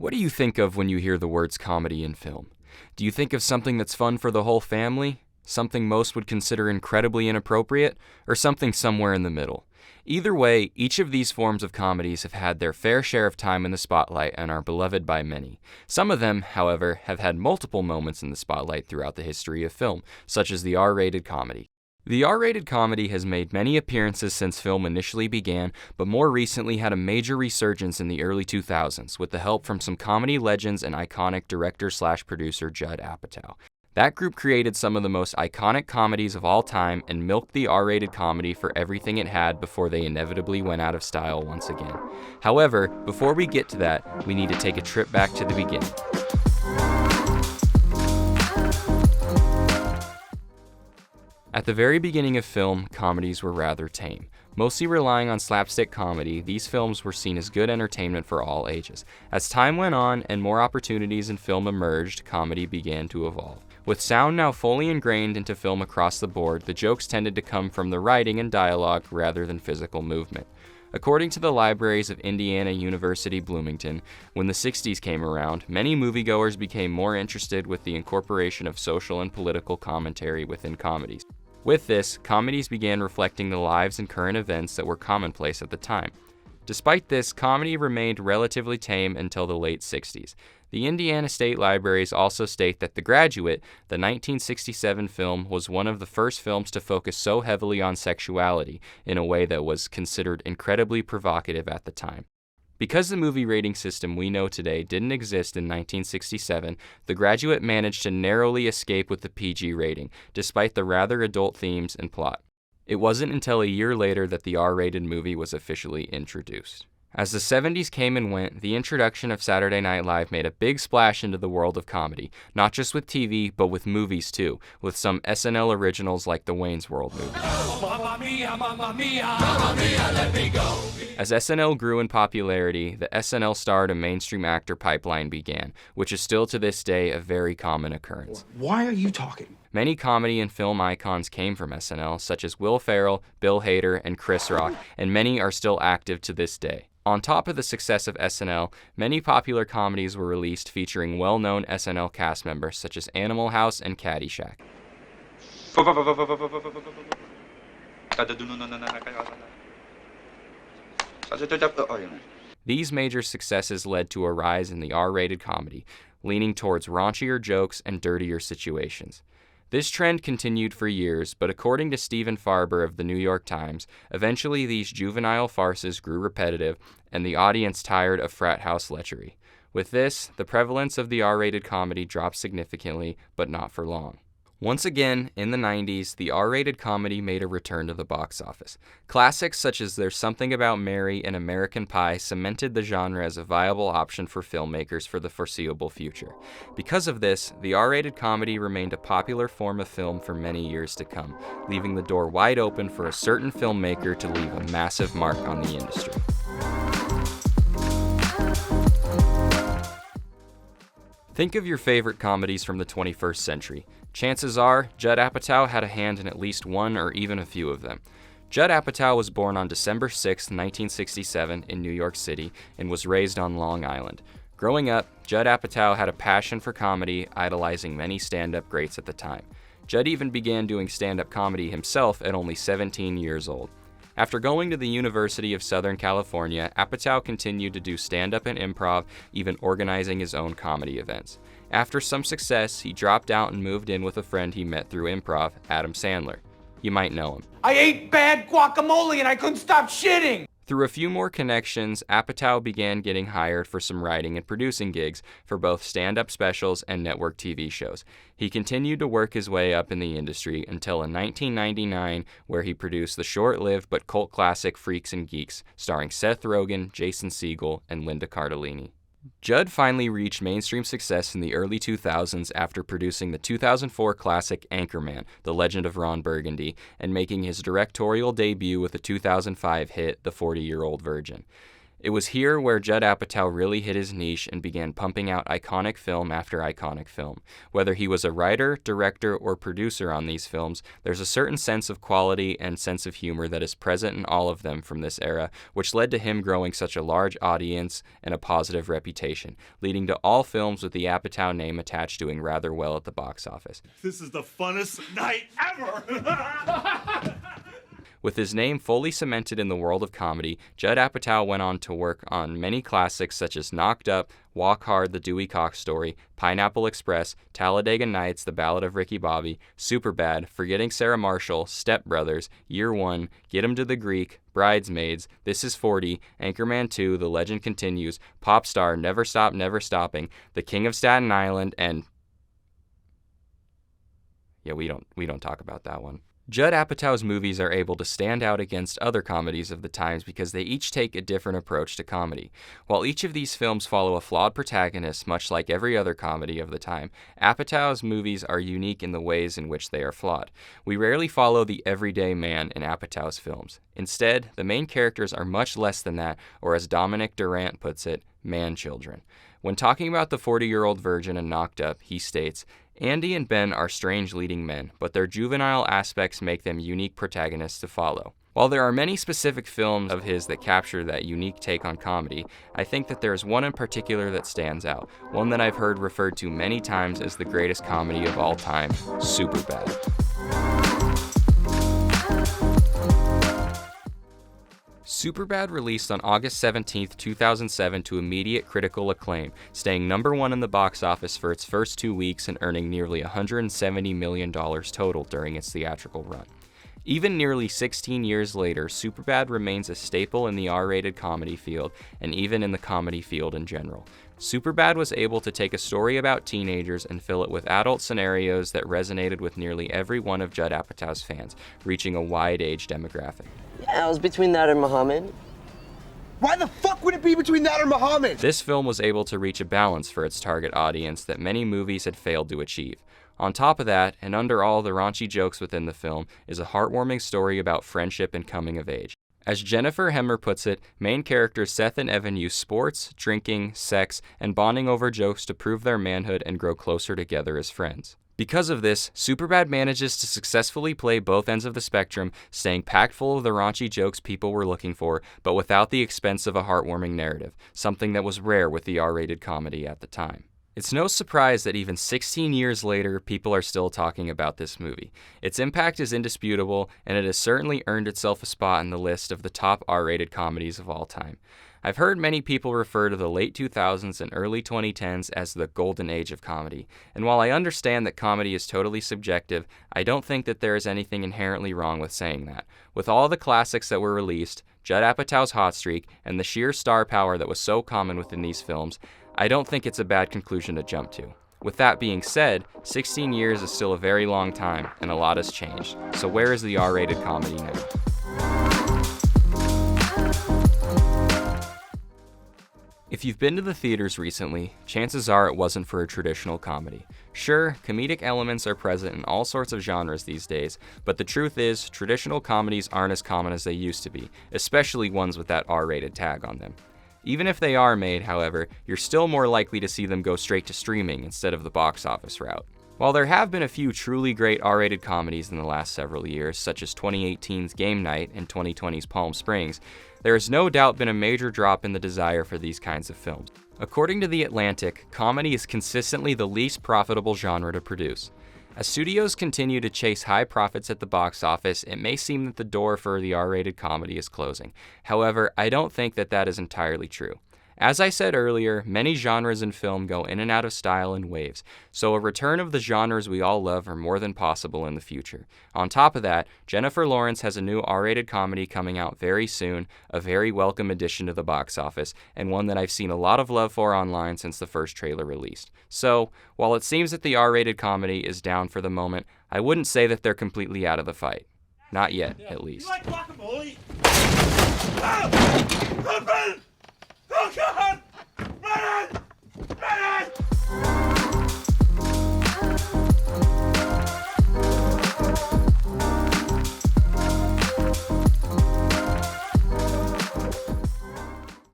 What do you think of when you hear the words comedy in film? Do you think of something that's fun for the whole family? Something most would consider incredibly inappropriate? Or something somewhere in the middle? Either way, each of these forms of comedies have had their fair share of time in the spotlight and are beloved by many. Some of them, however, have had multiple moments in the spotlight throughout the history of film, such as the R-rated comedy. The R-rated comedy has made many appearances since film initially began, but more recently had a major resurgence in the early 2000s with the help from some comedy legends and iconic director/producer Judd Apatow. That group created some of the most iconic comedies of all time and milked the R-rated comedy for everything it had before they inevitably went out of style once again. However, before we get to that, we need to take a trip back to the beginning. At the very beginning of film, comedies were rather tame. Mostly relying on slapstick comedy, these films were seen as good entertainment for all ages. As time went on and more opportunities in film emerged, comedy began to evolve. With sound now fully ingrained into film across the board, the jokes tended to come from the writing and dialogue rather than physical movement. According to the libraries of Indiana University Bloomington, when the 60s came around, many moviegoers became more interested with the incorporation of social and political commentary within comedies. With this, comedies began reflecting the lives and current events that were commonplace at the time. Despite this, comedy remained relatively tame until the late 60s. The Indiana State Libraries also state that The Graduate, the 1967 film, was one of the first films to focus so heavily on sexuality in a way that was considered incredibly provocative at the time. Because the movie rating system we know today didn't exist in 1967, The Graduate managed to narrowly escape with the PG rating, despite the rather adult themes and plot. It wasn't until a year later that the R-rated movie was officially introduced. As the 70s came and went, the introduction of Saturday Night Live made a big splash into the world of comedy, not just with TV, but with movies too, with some SNL originals like the Wayne's World movie. Mamma mia, mamma mia, mamma mia, let me go. As SNL grew in popularity, the SNL star to mainstream actor pipeline began, which is still to this day a very common occurrence. Why are you talking? Many comedy and film icons came from SNL, such as Will Ferrell, Bill Hader, and Chris Rock, and many are still active to this day. On top of the success of SNL, many popular comedies were released featuring well-known SNL cast members such as Animal House and Caddyshack. These major successes led to a rise in the R-rated comedy, leaning towards raunchier jokes and dirtier situations. This trend continued for years, but according to Stephen Farber of the New York Times, eventually these juvenile farces grew repetitive and the audience tired of frat house lechery. With this, the prevalence of the R-rated comedy dropped significantly, but not for long. Once again, in the 90s, the R-rated comedy made a return to the box office. Classics such as There's Something About Mary and American Pie cemented the genre as a viable option for filmmakers for the foreseeable future. Because of this, the R-rated comedy remained a popular form of film for many years to come, leaving the door wide open for a certain filmmaker to leave a massive mark on the industry. Think of your favorite comedies from the 21st century. Chances are, Judd Apatow had a hand in at least one or even a few of them. Judd Apatow was born on December 6, 1967 in New York City and was raised on Long Island. Growing up, Judd Apatow had a passion for comedy, idolizing many stand-up greats at the time. Judd even began doing stand-up comedy himself at only 17 years old. After going to the University of Southern California, Apatow continued to do stand-up and improv, even organizing his own comedy events. After some success, he dropped out and moved in with a friend he met through improv, Adam Sandler. You might know him. I ate bad guacamole and I couldn't stop shitting. Through a few more connections, Apatow began getting hired for some writing and producing gigs for both stand-up specials and network TV shows. He continued to work his way up in the industry until in 1999, where he produced the short-lived but cult classic Freaks and Geeks, starring Seth Rogen, Jason Segel, and Linda Cardellini. Judd finally reached mainstream success in the early 2000s after producing the 2004 classic Anchorman, The Legend of Ron Burgundy, and making his directorial debut with the 2005 hit The 40-Year-Old Virgin. It was here where Judd Apatow really hit his niche and began pumping out iconic film after iconic film. Whether he was a writer, director, or producer on these films, there's a certain sense of quality and sense of humor that is present in all of them from this era, which led to him growing such a large audience and a positive reputation, leading to all films with the Apatow name attached doing rather well at the box office. This is the funnest night ever! With his name fully cemented in the world of comedy, Judd Apatow went on to work on many classics such as Knocked Up, Walk Hard, The Dewey Cox Story, Pineapple Express, Talladega Nights, The Ballad of Ricky Bobby, Superbad, Forgetting Sarah Marshall, Step Brothers, Year One, Get 'Em to the Greek, Bridesmaids, This Is 40, Anchorman 2, The Legend Continues, Pop Star, Never Stop, Never Stopping, The King of Staten Island, and yeah, we don't talk about that one. Judd Apatow's movies are able to stand out against other comedies of the times because they each take a different approach to comedy. While each of these films follow a flawed protagonist, much like every other comedy of the time, Apatow's movies are unique in the ways in which they are flawed. We rarely follow the everyday man in Apatow's films. Instead, the main characters are much less than that, or as Dominic Durant puts it, man-children. When talking about the 40-year-old virgin in Knocked Up, he states, Andy and Ben are strange leading men, but their juvenile aspects make them unique protagonists to follow. While there are many specific films of his that capture that unique take on comedy, I think that there is one in particular that stands out, one that I've heard referred to many times as the greatest comedy of all time, Superbad. Superbad released on August 17, 2007 to immediate critical acclaim, staying #1 in the box office for its first 2 weeks and earning nearly $170 million total during its theatrical run. Even nearly 16 years later, Superbad remains a staple in the R-rated comedy field and even in the comedy field in general. Superbad was able to take a story about teenagers and fill it with adult scenarios that resonated with nearly every one of Judd Apatow's fans, reaching a wide age demographic. Yeah, it was between that and Muhammad. Why the fuck would it be between that or Muhammad? This film was able to reach a balance for its target audience that many movies had failed to achieve. On top of that, and under all the raunchy jokes within the film, is a heartwarming story about friendship and coming of age. As Jennifer Hemmer puts it, main characters Seth and Evan use sports, drinking, sex, and bonding over jokes to prove their manhood and grow closer together as friends. Because of this, Superbad manages to successfully play both ends of the spectrum, staying packed full of the raunchy jokes people were looking for, but without the expense of a heartwarming narrative, something that was rare with the R-rated comedy at the time. It's no surprise that even 16 years later, people are still talking about this movie. Its impact is indisputable, and it has certainly earned itself a spot in the list of the top R-rated comedies of all time. I've heard many people refer to the late 2000s and early 2010s as the golden age of comedy, and while I understand that comedy is totally subjective, I don't think that there is anything inherently wrong with saying that. With all the classics that were released, Judd Apatow's hot streak, and the sheer star power that was so common within these films, I don't think it's a bad conclusion to jump to. With that being said, 16 years is still a very long time, and a lot has changed. So where is the R-rated comedy now? If you've been to the theaters recently, chances are it wasn't for a traditional comedy. Sure, comedic elements are present in all sorts of genres these days, but the truth is, traditional comedies aren't as common as they used to be, especially ones with that R-rated tag on them. Even if they are made, however, you're still more likely to see them go straight to streaming instead of the box office route. While there have been a few truly great R-rated comedies in the last several years, such as 2018's Game Night and 2020's Palm Springs, there has no doubt been a major drop in the desire for these kinds of films. According to The Atlantic, comedy is consistently the least profitable genre to produce. As studios continue to chase high profits at the box office, it may seem that the door for the R-rated comedy is closing. However, I don't think that that is entirely true. As I said earlier, many genres in film go in and out of style in waves, so a return of the genres we all love are more than possible in the future. On top of that, Jennifer Lawrence has a new R-rated comedy coming out very soon, a very welcome addition to the box office, and one that I've seen a lot of love for online since the first trailer released. So, while it seems that the R-rated comedy is down for the moment, I wouldn't say that they're completely out of the fight. Not yet, at least. You like guacamole? Oh! Oh, God! Run it! Run it!